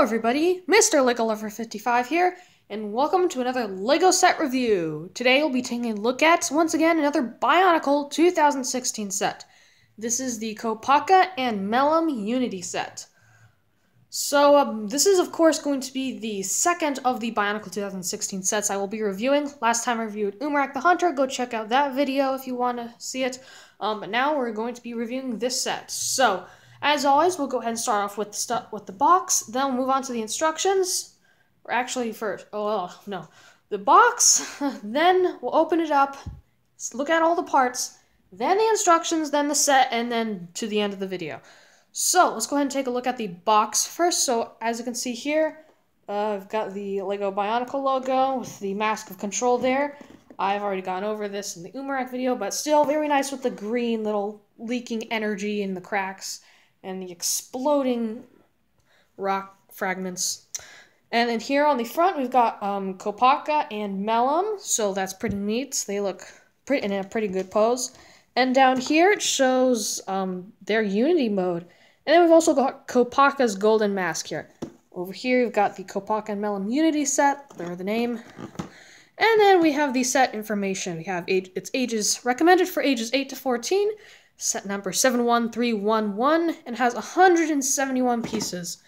Hello everybody, Mr. Lego Lover 55 here, and welcome to another LEGO set review. Today we'll be taking a look at, once again, another Bionicle 2016 set. This is the Kopaka and Melum Unity set. So, this is of course going to be the second of the Bionicle 2016 sets I will be reviewing. Last time I reviewed Umarak the Hunter, go check out that video if you want to see it. But now we're going to be reviewing this set. So, as always, we'll go ahead and start off with the box, then we'll move on to the instructions. Or actually first, the box, then we'll open it up, look at all the parts, then the instructions, then the set, and then to the end of the video. So, let's go ahead and take a look at the box first. So, as you can see here, I've got the LEGO Bionicle logo with the mask of control there. I've already gone over this in the Umarak video, but still very nice with the green little leaking energy in the cracks and the exploding rock fragments. And then here on the front, we've got Kopaka and Melum, so that's pretty neat. They look in a pretty good pose. And down here, it shows their Unity mode. And then we've also got Kopaka's golden mask here. Over here, we've got the Kopaka and Melum Unity set, there the name. And then we have the set information. We have its ages recommended for ages 8 to 14. Set number 71311 and has 171 pieces.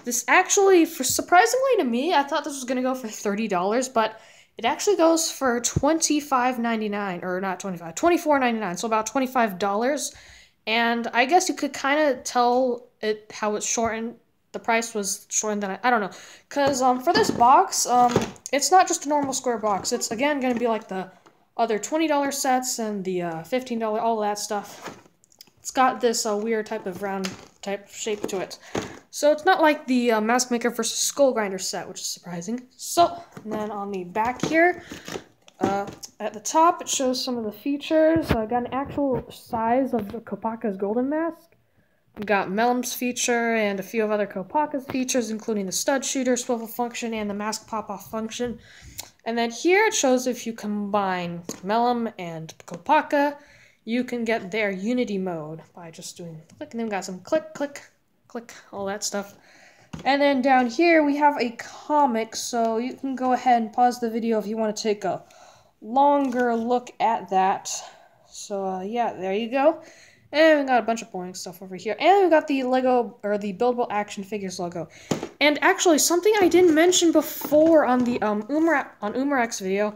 This actually, surprisingly to me, I thought this was going to go for $30, but it actually goes for $25.99, or not 25, $24.99, so about $25. And I guess you could kind of tell how it's shortened. The price was shortened than I don't know, because for this box, it's not just a normal square box. It's again going to be like the other $20 sets and the $15, all that stuff. It's got this weird type of round type shape to it. So it's not like the Mask Maker versus Skull Grinder set, which is surprising. So, and then on the back here, at the top, it shows some of the features. I got an actual size of the Kopaka's golden mask. We've got Melum's feature and a few of other Kopaka's features, including the stud shooter, swivel function, and the mask pop-off function. And then here it shows if you combine Melum and Kopaka, you can get their Unity mode by just doing click, and then we've got some click, click, click, all that stuff. And then down here we have a comic, so you can go ahead and pause the video if you want to take a longer look at that. So yeah, there you go. And we got a bunch of boring stuff over here. And we got the LEGO, or the Buildable Action Figures logo. And actually, something I didn't mention before on the Umarak's video,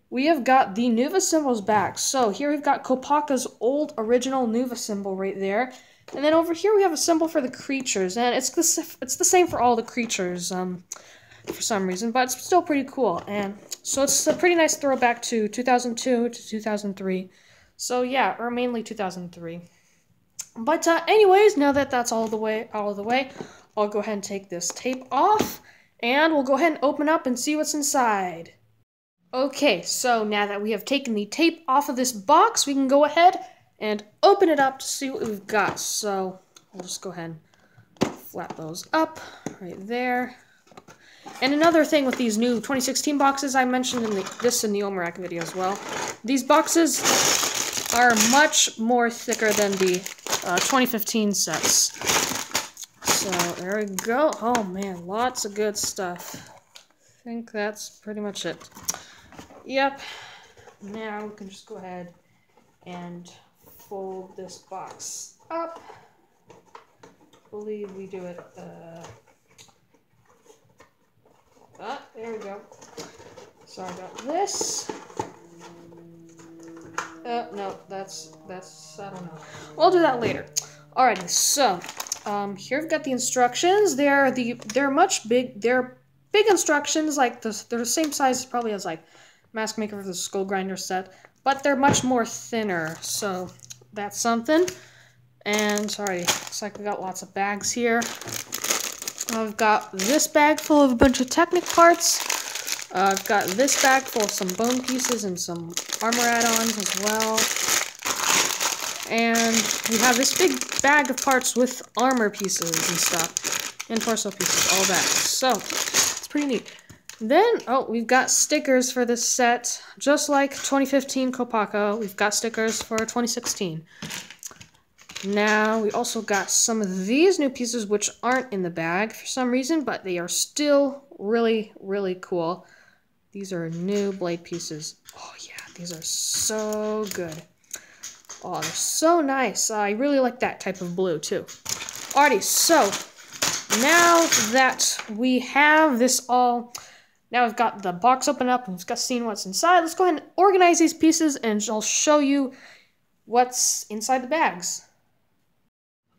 we have got the Nuva symbols back. So here we've got Kopaka's old original Nuva symbol right there. And then over here we have a symbol for the creatures. And it's the same for all the creatures for some reason, but it's still pretty cool. And so it's a pretty nice throwback to 2002 to 2003. So yeah, or mainly 2003. But anyways, now that that's all of the way, I'll go ahead and take this tape off, and we'll go ahead and open up and see what's inside. Okay, so now that we have taken the tape off of this box, we can go ahead and open it up to see what we've got. So I'll just go ahead and flap those up right there. And another thing with these new 2016 boxes, I mentioned in the Umarak video as well, these boxes are much more thicker than the 2015 sets. So there we go. Oh man, lots of good stuff. I think that's pretty much it. Yep. Now we can just go ahead and fold this box up. I believe we do it. There we go. Sorry about this. No, that's, I don't know. We'll do that later. Alrighty, so, here we've got the instructions. They're big instructions, like, they're the same size probably as, like, Mask Maker for the Skull Grinder set, but they're much more thinner, so that's something. And, sorry, looks like we got lots of bags here. I've got this bag full of a bunch of Technic parts. I've got this bag full of some bone pieces and some armor add-ons as well. And we have this big bag of parts with armor pieces and stuff. And torso pieces, all that. So, it's pretty neat. Then, we've got stickers for this set. Just like 2015 Kopaka, we've got stickers for 2016. Now, we also got some of these new pieces, which aren't in the bag for some reason, but they are still really, really cool. These are new blade pieces. Oh, yeah, these are so good. Oh, they're so nice. I really like that type of blue, too. Alrighty, so now that we have this all... Now we've got the box open up and we've got seen what's inside. Let's go ahead and organize these pieces and I'll show you what's inside the bags.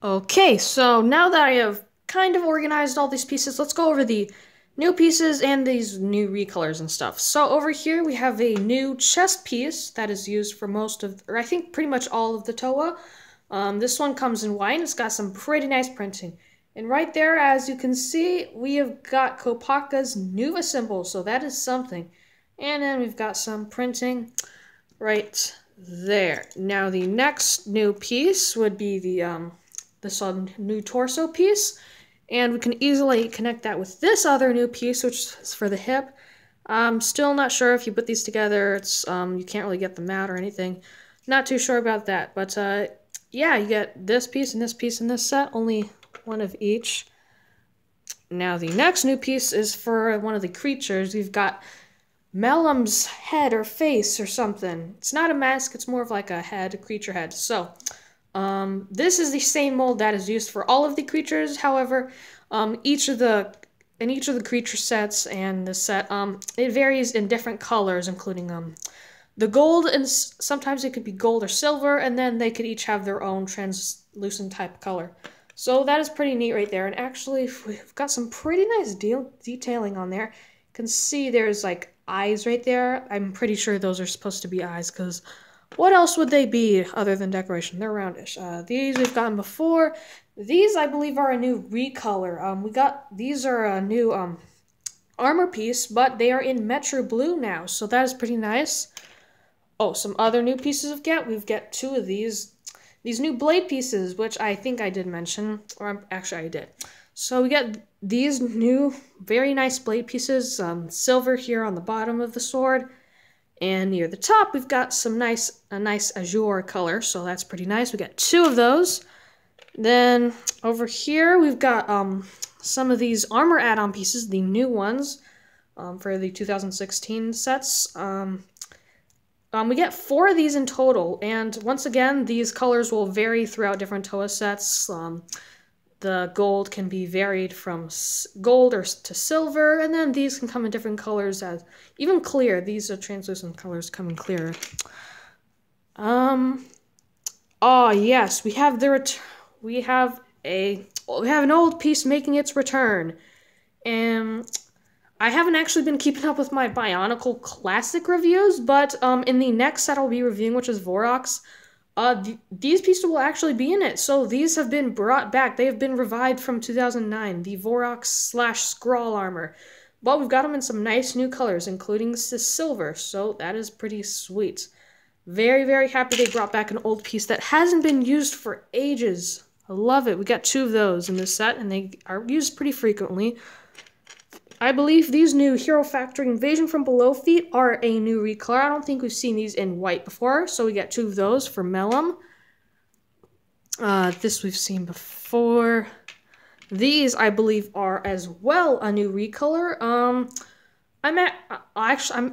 Okay, so now that I have kind of organized all these pieces, let's go over the new pieces and these new recolors and stuff. So over here we have a new chest piece that is used for most of, or I think pretty much all of the Toa. This one comes in white and it's got some pretty nice printing. And right there, as you can see, we have got Kopaka's Nuva symbol, so that is something. And then we've got some printing right there. Now the next new piece would be the this new torso piece, and we can easily connect that with this other new piece, which is for the hip. I'm still not sure if you put these together, it's you can't really get them out or anything. Not too sure about that, but yeah, you get this piece and this piece in this set, only one of each. Now the next new piece is for one of the creatures. We've got Melum's head or face or something. It's not a mask, it's more of like a head, a creature head. So this is the same mold that is used for all of the creatures. However, in each of the creature sets and the set, it varies in different colors, including the gold, and sometimes it could be gold or silver, and then they could each have their own translucent type color. So that is pretty neat right there, and actually we've got some pretty nice detailing on there. You can see there's like eyes right there. I'm pretty sure those are supposed to be eyes, because what else would they be other than decoration? They're roundish. These we've gotten before. These, I believe, are a new recolor. These are a new armor piece, but they are in Metro Blue now, so that is pretty nice. Oh, some other new pieces we've got two of these new blade pieces, which I think I did mention, or actually I did. So we got these new, very nice blade pieces, silver here on the bottom of the sword, and near the top we've got a nice azure color, so that's pretty nice. We got two of those. Then over here we've got some of these armor add-on pieces, the new ones for the 2016 sets. We get 4 of these in total, and once again, these colors will vary throughout different Toa sets. The gold can be varied from gold to silver, and then these can come in different colors, as even clear. These are translucent colors coming clearer. Oh yes, we have an old piece making its return, and I haven't actually been keeping up with my Bionicle Classic reviews, but in the next set I'll be reviewing, which is Vorox, these pieces will actually be in it. So these have been brought back. They have been revived from 2009, the Vorox/Skrull armor. But we've got them in some nice new colors, including the silver, so that is pretty sweet. Very, very happy they brought back an old piece that hasn't been used for ages. I love it. We got 2 of those in this set, and they are used pretty frequently. I believe these new Hero Factory Invasion from Below feet are a new recolor. I don't think we've seen these in white before, so we got 2 of those for Melum. This we've seen before. These, I believe, are as well a new recolor. I'm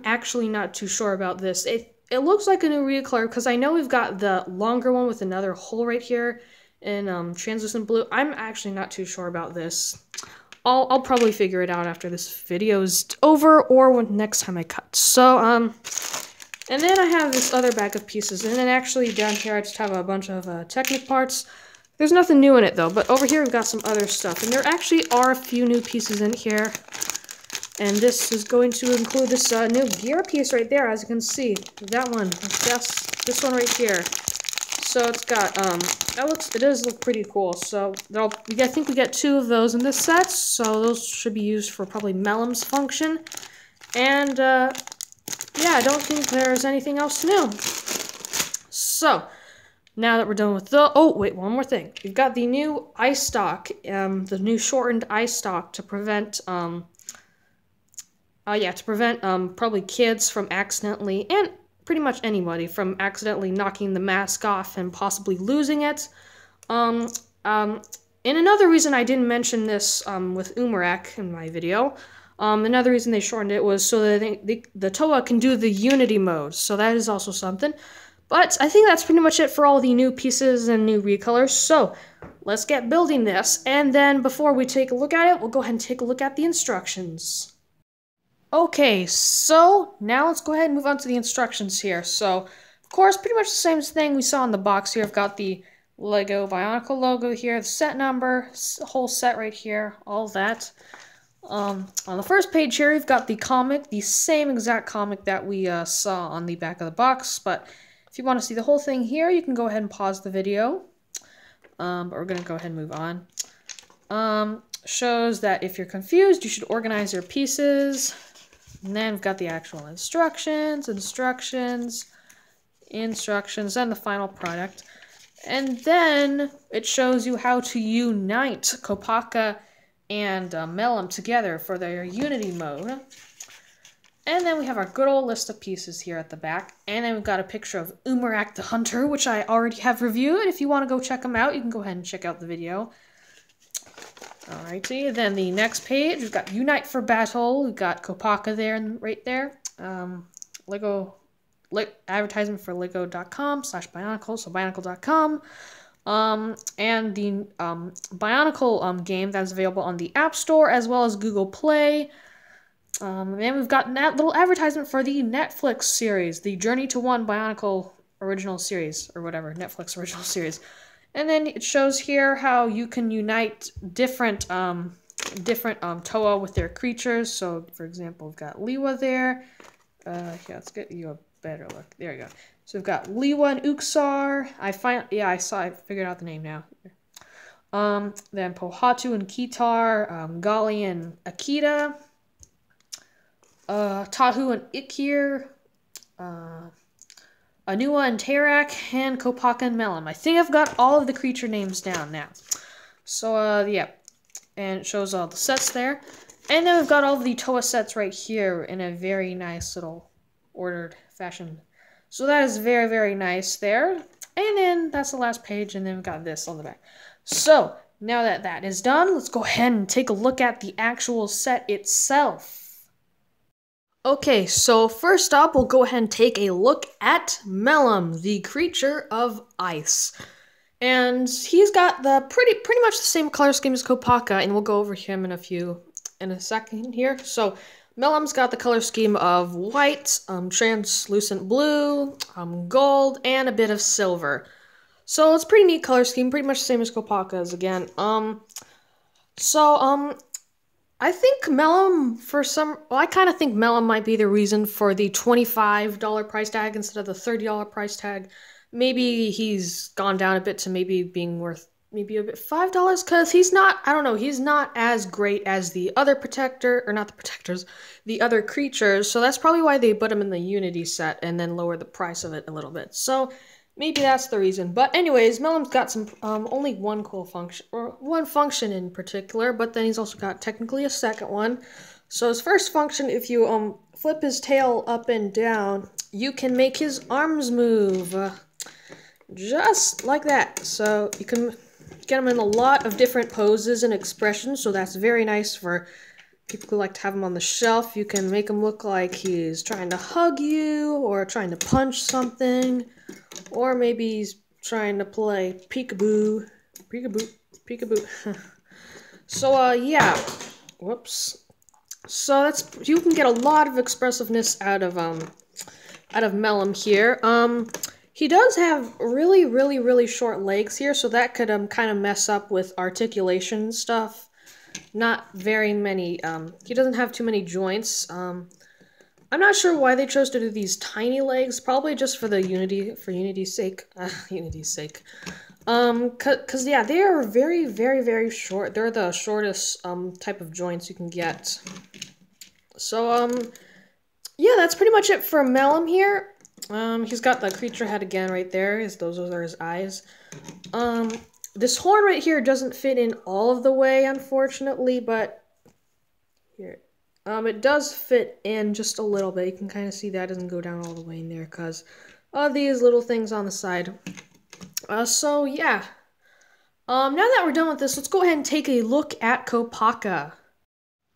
actually not too sure about this. It looks like a new recolor because I know we've got the longer one with another hole right here in translucent blue. I'm actually not too sure about this. I'll probably figure it out after this video's over or next time I cut. So, and then I have this other bag of pieces, and then actually down here I just have a bunch of Technic parts. There's nothing new in it though, but over here we've got some other stuff, and there actually are a few new pieces in here. And this is going to include this new gear piece right there, as you can see. That one, this one right here. So it's got, it does look pretty cool. So I think we get 2 of those in this set. So those should be used for probably Melum's function. And, yeah, I don't think there's anything else new. So, now that we're done with oh, wait, one more thing. We've got the new eye stock, the new shortened eye stock to prevent, probably kids from accidentally, and pretty much anybody from accidentally knocking the mask off and possibly losing it. Um, um, and another reason I didn't mention this with Umarak in my video, another reason they shortened it was so that the Toa can do the Unity mode. So that is also something. But I think that's pretty much it for all the new pieces and new recolors. So let's get building this. And then before we take a look at it, we'll go ahead and take a look at the instructions. Okay, so now let's go ahead and move on to the instructions here. So, of course, pretty much the same thing we saw in the box here. I've got the Lego Bionicle logo here, the set number, whole set right here, all that. On the first page here, we've got the comic, the same exact comic that we saw on the back of the box. But if you want to see the whole thing here, you can go ahead and pause the video. But we're going to go ahead and move on. Shows that if you're confused, you should organize your pieces. And then we've got the actual instructions, and the final product. And then it shows you how to unite Kopaka and Melum together for their Unity mode. And then we have our good old list of pieces here at the back. And then we've got a picture of Umarak the Hunter, which I already have reviewed. If you want to go check them out, you can go ahead and check out the video. Alrighty, then the next page, we've got Unite for Battle. We've got Kopaka there and right there. Advertisement for lego.com/Bionicle, so Bionicle.com. And the Bionicle game that is available on the App Store as well as Google Play. And then we've got that little advertisement for the Netflix series, the Journey to One Bionicle original series, or whatever, Netflix original series. And then it shows here how you can unite different Toa with their creatures. So, for example, we've got Liwa there. Yeah, let's get you a better look. There you go. So we've got Liwa and Uxar. I figured out the name now. Then Pohatu and Kitar, Gali and Akita, Tahu and Ikir, Anua and Tarak, and Kopaka and Melum. I think I've got all of the creature names down now. So, yeah. And it shows all the sets there. And then we've got all of the Toa sets right here in a very nice little ordered fashion. So that is very, very nice there. And then that's the last page, and then we've got this on the back. So, now that that is done, let's go ahead and take a look at the actual set itself. Okay, so first up, we'll go ahead and take a look at Melum, the creature of ice. And he's got the pretty much the same color scheme as Kopaka, and we'll go over him in a second here. So, Melum's got the color scheme of white, translucent blue, gold, and a bit of silver. So it's a pretty neat color scheme, pretty much the same as Kopaka's again. I think Melum, I kind of think Melum might be the reason for the $25 price tag instead of the $30 price tag. Maybe he's gone down a bit to maybe being worth maybe a bit $5, because he's not as great as the other the other creatures. So that's probably why they put him in the Unity set and then lower the price of it a little bit. So maybe that's the reason. But anyways, Melum's got some only one cool function, or one function in particular, but then he's also got technically a second one. So his first function, if you flip his tail up and down, you can make his arms move. Just like that. So you can get him in a lot of different poses and expressions, so that's very nice for people who like to have him on the shelf. You can make him look like he's trying to hug you, or trying to punch something, or maybe he's trying to play peekaboo. So, yeah. Whoops. So you can get a lot of expressiveness out of Melum here. He does have really short legs here, so that could kind of mess up with articulation stuff. Not very many, he doesn't have too many joints. I'm not sure why they chose to do these tiny legs, probably just for Unity's sake. Cause yeah, they are very short. They're the shortest, type of joints you can get. So, yeah, that's pretty much it for Melum here. He's got the creature head again right there. Those are his eyes. This horn right here doesn't fit in all of the way, unfortunately, but here. It does fit in just a little bit. You can kind of see that doesn't go down all the way in there because of these little things on the side. So, yeah. Now that we're done with this, let's go ahead and take a look at Kopaka.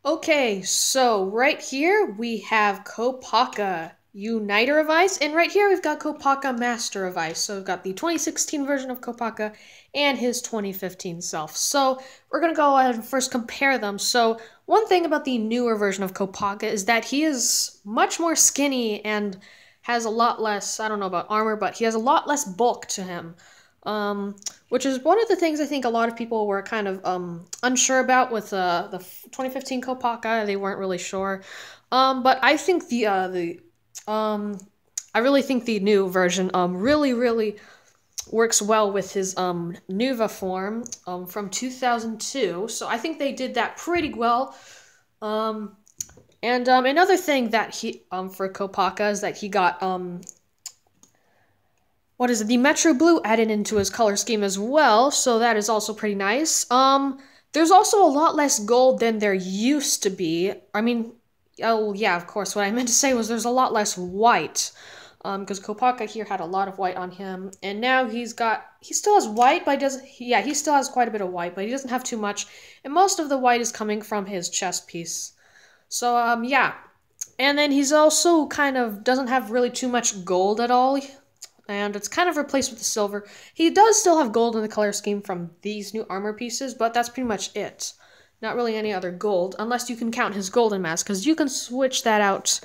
Okay, so right here we have Kopaka Uniter of Ice, and right here we've got Kopaka Master of Ice. So we've got the 2016 version of Kopaka and his 2015 self. So we're going to go ahead and first compare them. So one thing about the newer version of Kopaka is that he is much more skinny and has a lot less, I don't know about armor, but he has a lot less bulk to him. Which is one of the things I think a lot of people were kind of unsure about with the 2015 Kopaka. They weren't really sure. But I think I really think the new version really works well with his Nuva form from 2002. So I think they did that pretty well. And another thing that he for Kopaka is that he got the Metro Blue added into his color scheme as well, so that is also pretty nice. There's also a lot less gold than there used to be. I mean, oh yeah, of course, what I meant to say was there's a lot less white. Because Kopaka here had a lot of white on him, and now he still has white, but he still has quite a bit of white, but he doesn't have too much, and most of the white is coming from his chest piece. So, yeah. And then he's also kind of doesn't have really too much gold at all. And it's kind of replaced with the silver. He does still have gold in the color scheme from these new armor pieces, but that's pretty much it. Not really any other gold, unless you can count his golden mask, because you can switch that out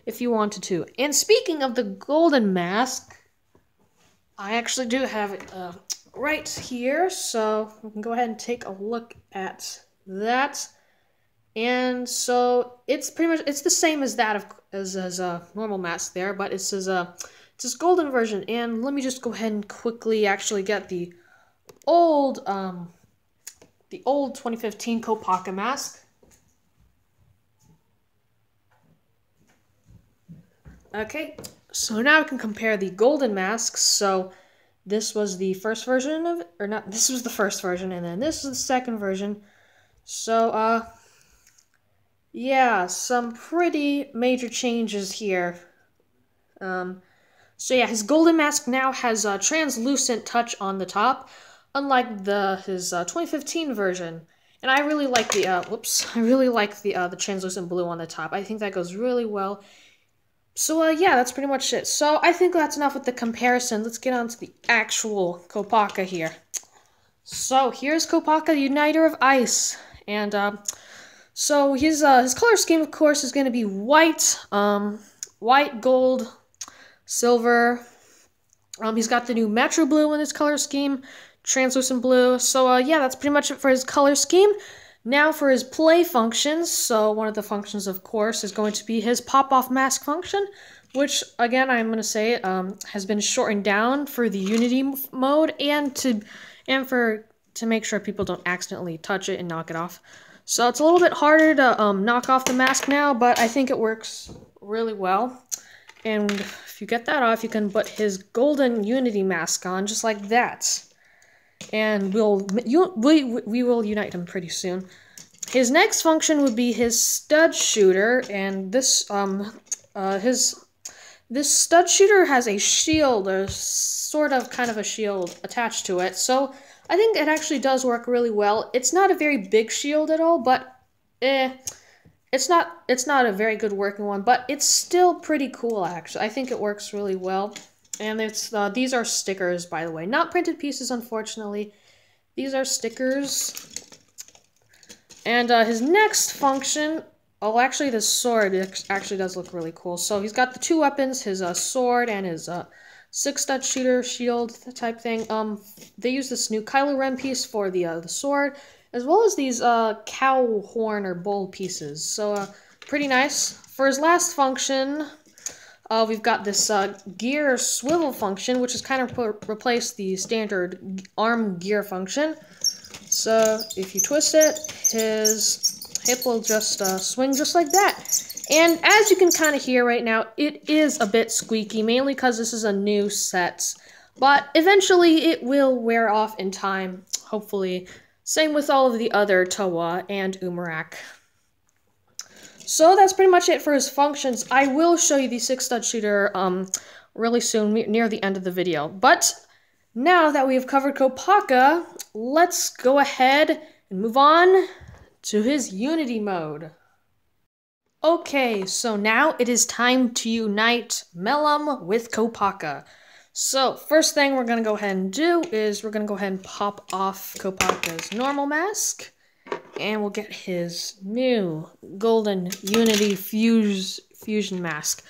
if you wanted to. And speaking of the golden mask, I actually do have it right here, so we can go ahead and take a look at that. And so it's the same as that as a normal mask there, but it's this golden version. And let me just go ahead and quickly actually get the old 2015 Kopaka mask. Okay, so now we can compare the golden masks. So this was the first version of it, or not, this was the first version, and then this is the second version. So, yeah, some pretty major changes here. So yeah, his golden mask now has a translucent touch on the top, unlike his 2015 version. And I really like the translucent blue on the top. I think that goes really well. So yeah, that's pretty much it. So I think that's enough with the comparison. Let's get on to the actual Kopaka here. So here's Kopaka, Uniter of Ice, and so his color scheme, of course, is going to be white, white, gold, silver. He's got the new Metro Blue in his color scheme, translucent blue. So yeah, that's pretty much it for his color scheme. Now for his play functions. So one of the functions, of course, is going to be his pop-off mask function, which again I'm going to say has been shortened down for the Unity mode and to make sure people don't accidentally touch it and knock it off. So it's a little bit harder to knock off the mask now, but I think it works really well. And if you get that off, you can put his golden Unity mask on, just like that. And we will unite him pretty soon. His next function would be his stud shooter, and this stud shooter has a shield, or kind of a shield attached to it. So I think it actually does work really well. It's not a very big shield at all, but it's not a very good working one, but it's still pretty cool, actually. I think it works really well. And these are stickers, by the way. Not printed pieces, unfortunately. These are stickers. And his next function... Oh, actually, the sword actually does look really cool. So he's got the two weapons, his sword and his 6-stud shooter shield type thing. They use this new Kylo Ren piece for the sword, as well as these cow horn or bull pieces. So pretty nice. For his last function, we've got this gear swivel function, which has kind of replaced the standard arm gear function. So if you twist it, his hip will just swing just like that. And as you can kind of hear right now, it is a bit squeaky, mainly because this is a new set. But eventually it will wear off in time, hopefully. Same with all of the other Towa and Umarak. So that's pretty much it for his functions. I will show you the 6-stud shooter really soon, near the end of the video. But Now that we have covered Kopaka, let's go ahead and move on to his Unity mode. Okay, so now it is time to unite Melum with Kopaka. So, first thing we're going to go ahead and do is we're going to go ahead and pop off Kopaka's normal mask. And we'll get his new golden Unity fusion mask.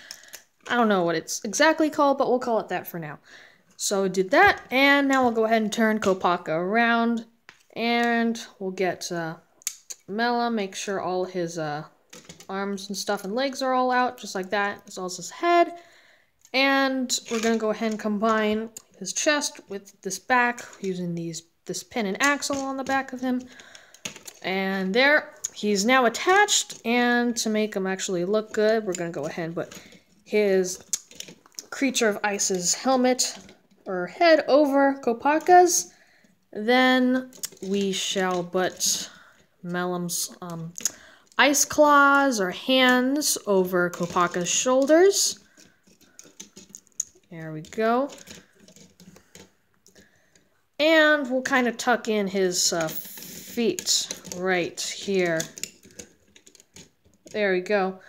I don't know what it's exactly called, but we'll call it that for now. So we did that, and now we'll go ahead and turn Kopaka around. And we'll get Melum, make sure all his arms and stuff and legs are all out, just like that, as well as his head. And we're going to go ahead and combine his chest with this back, using this pin and axle on the back of him. And there, he's now attached, and to make him actually look good, we're going to go ahead and put his Creature of Ice's helmet, or head, over Kopaka's. Then we shall put Melum's ice claws, or hands, over Kopaka's shoulders. There we go. And we'll kind of tuck in his feet right here. There we go.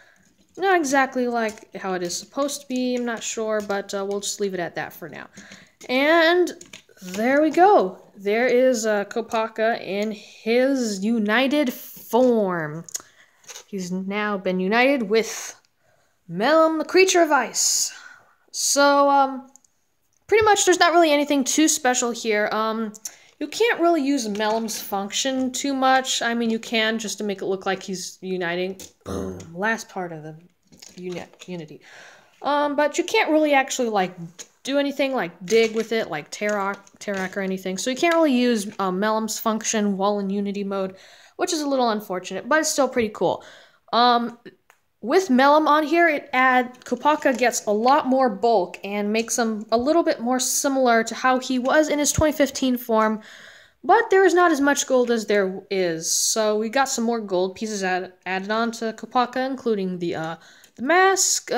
Not exactly like how it is supposed to be, I'm not sure, but we'll just leave it at that for now. And there we go. There is Kopaka in his united form. He's now been united with Melum, the Creature of Ice. So, pretty much there's not really anything too special here. You can't really use Melum's function too much. I mean, you can just to make it look like he's uniting. Boom. Last part of the Unity. But you can't really actually, like, do anything like dig with it, like Terrak or anything. So you can't really use Melum's function while in Unity mode, which is a little unfortunate, but it's still pretty cool. With Melum on here, Kopaka gets a lot more bulk and makes him a little bit more similar to how he was in his 2015 form, but there is not as much gold as there is. So we got some more gold pieces added on to Kopaka, including the mask,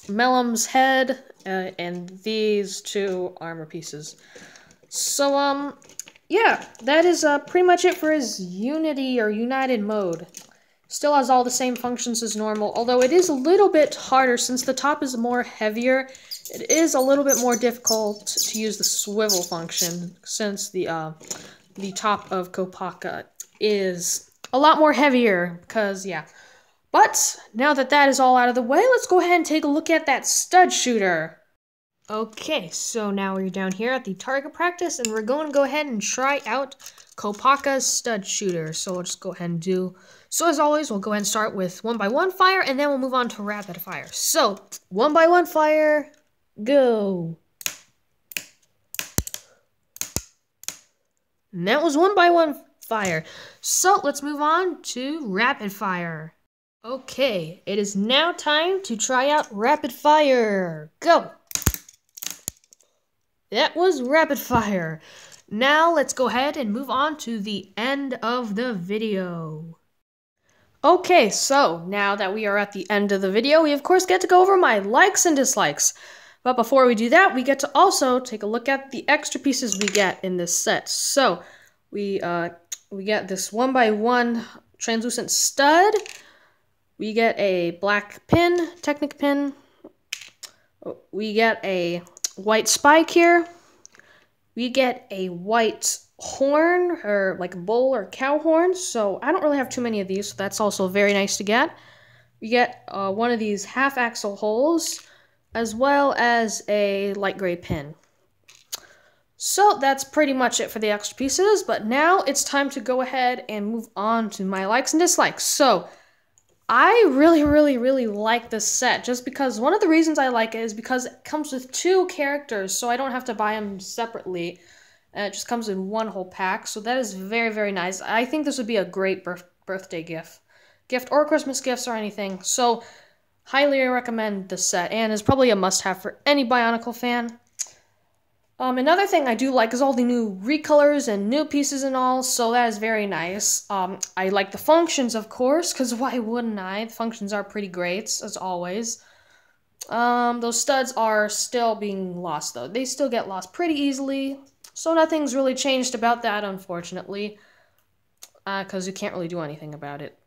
Melum's head, and these two armor pieces. So, yeah, that is pretty much it for his Unity or United mode. Still has all the same functions as normal, although it is a little bit harder since the top is more heavier. It is a little bit more difficult to use the swivel function since the top of Kopaka is a lot more heavier because, yeah. But now that that is all out of the way, let's go ahead and take a look at that stud shooter. Okay, so now we're down here at the target practice, and we're going to go ahead and try out Kopaka's stud shooter. So we'll just go ahead and do... So as always, we'll go ahead and start with 1x1 fire, and then we'll move on to rapid fire. So, 1x1 fire, go! And that was 1x1 fire. So let's move on to rapid fire. Okay, it is now time to try out rapid fire. Go! That was rapid fire. Now let's go ahead and move on to the end of the video. Okay, so now that we are at the end of the video, we of course get to go over my likes and dislikes. But before we do that, we get to also take a look at the extra pieces we get in this set. So we get this 1x1 translucent stud. We get a black pin, Technic pin. We get a white spike here. We get a white horn, or like a bull or cow horn. So I don't really have too many of these, so that's also very nice to get. We get one of these half axle holes, as well as a light gray pin. So that's pretty much it for the extra pieces, but now it's time to go ahead and move on to my likes and dislikes. So I really like this set, just because one of the reasons I like it is because it comes with 2 characters, so I don't have to buy them separately. It just comes in one whole pack, so that is very nice. I think this would be a great birthday gift or Christmas gifts or anything. So highly recommend this set, and is probably a must-have for any Bionicle fan. Another thing I do like is all the new recolors and new pieces and all, so that is very nice. I like the functions, of course, because why wouldn't I? The functions are pretty great, as always. Those studs are still being lost, though. They still get lost pretty easily, so nothing's really changed about that, unfortunately, because you can't really do anything about it.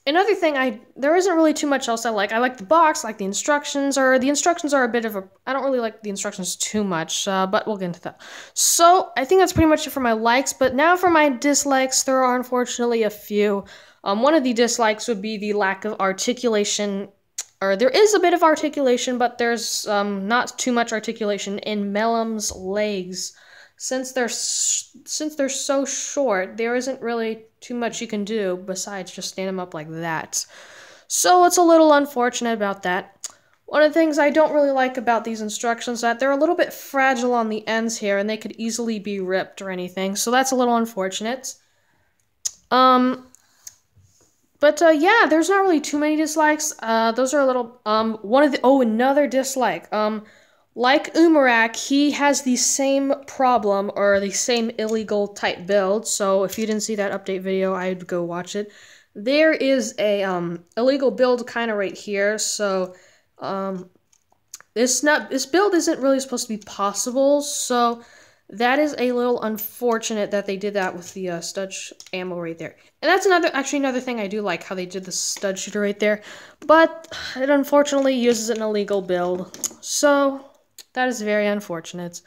Another thing, there isn't really too much else I like. I like the box, like the instructions, or the instructions are a bit of a, I don't really like the instructions too much, but we'll get into that. So, I think that's pretty much it for my likes, but now for my dislikes, there are unfortunately a few. One of the dislikes would be the lack of articulation, or there is a bit of articulation, but there's not too much articulation in Melum's legs. Since they're so short, there isn't really too much you can do besides just stand them up like that. So it's a little unfortunate about that. One of the things I don't really like about these instructions is that they're a little bit fragile on the ends here, and they could easily be ripped or anything. So that's a little unfortunate. Yeah, there's not really too many dislikes. Those are a little, another dislike. Like Umarak, he has the same problem, or the same illegal type build, so if you didn't see that update video, I'd go watch it. There is a, illegal build kind of right here, so, this build isn't really supposed to be possible, so that is a little unfortunate that they did that with the, stud ammo right there. And that's another thing I do like, how they did the stud shooter right there, but it unfortunately uses an illegal build, so that is very unfortunate.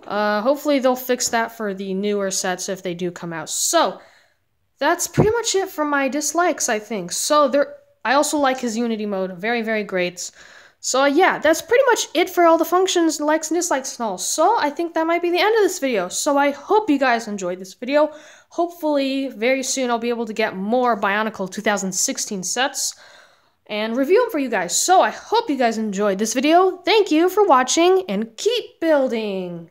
Hopefully they'll fix that for the newer sets if they do come out. So, that's pretty much it for my dislikes, I think. So, I also like his Unity mode. Very, very great. So, yeah, that's pretty much it for all the functions, likes and dislikes and all. So, I think that might be the end of this video. So, I hope you guys enjoyed this video. Hopefully, very soon I'll be able to get more Bionicle 2016 sets and review them for you guys. So I hope you guys enjoyed this video. Thank you for watching, and keep building!